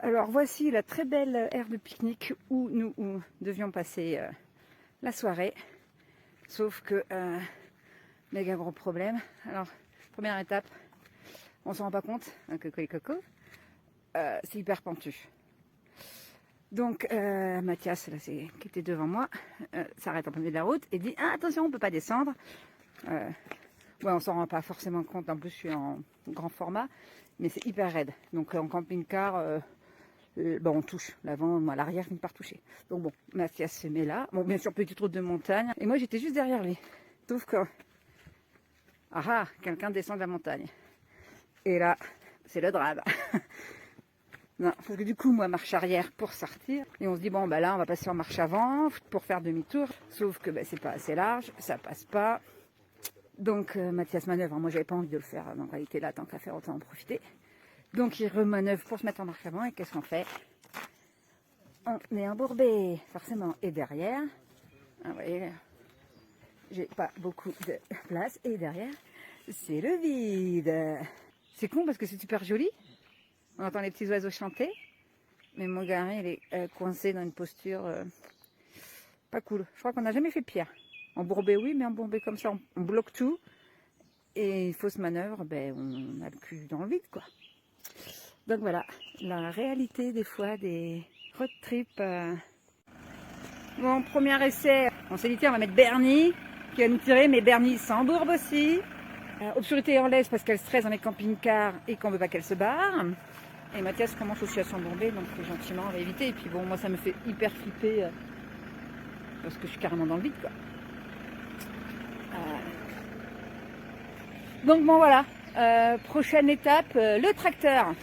Alors voici la très belle aire de pique-nique où nous devions passer la soirée. Sauf que, méga gros problème. Alors, première étape, on s'en rend pas compte, un coco et coco, c'est hyper pentu. Donc Mathias, là, qui était devant moi, s'arrête en plein milieu de la route et dit attention, on peut pas descendre. Ouais, on s'en rend pas forcément compte, en plus je suis en grand format, mais c'est hyper raide. Donc en camping-car, on touche l'avant, moi l'arrière finit par toucher. Donc bon, Mathias se met là. Bon, bien sûr, petite route de montagne. Et moi j'étais juste derrière lui. Sauf que, quelqu'un descend de la montagne. Et là, c'est le drame. Non, parce que du coup, moi, marche arrière pour sortir. Et on se dit, bon, bah là, on va passer en marche avant pour faire demi-tour. Sauf que c'est pas assez large, ça passe pas. Donc, Mathias manœuvre. Moi, j'avais pas envie de le faire. En réalité, là, tant qu'à faire, autant en profiter. Donc, il remanœuvre pour se mettre en marche avant. Et qu'est-ce qu'on fait? On est embourbé, forcément. Et derrière, vous voyez, j'ai pas beaucoup de place. Et derrière, c'est le vide. C'est con parce que c'est super joli. On entend les petits oiseaux chanter. Mais mon gamin, il est coincé dans une posture pas cool. Je crois qu'on n'a jamais fait pire. Embourbé, oui, mais embourbé comme ça, on bloque tout. Et fausse manœuvre, on a le cul dans le vide, quoi. Donc voilà, la réalité des fois des road trips. Bon, premier essai, on s'est dit tiens, on va mettre Bernie qui va nous tirer, mais Bernie s'embourbe aussi. Obscurité en laisse parce qu'elle stresse dans les camping-cars et qu'on veut pas qu'elle se barre. Et Mathias commence aussi à s'embourber, donc gentiment on va éviter. Et puis bon, moi ça me fait hyper flipper parce que je suis carrément dans le vide, quoi. Donc bon voilà, prochaine étape, le tracteur.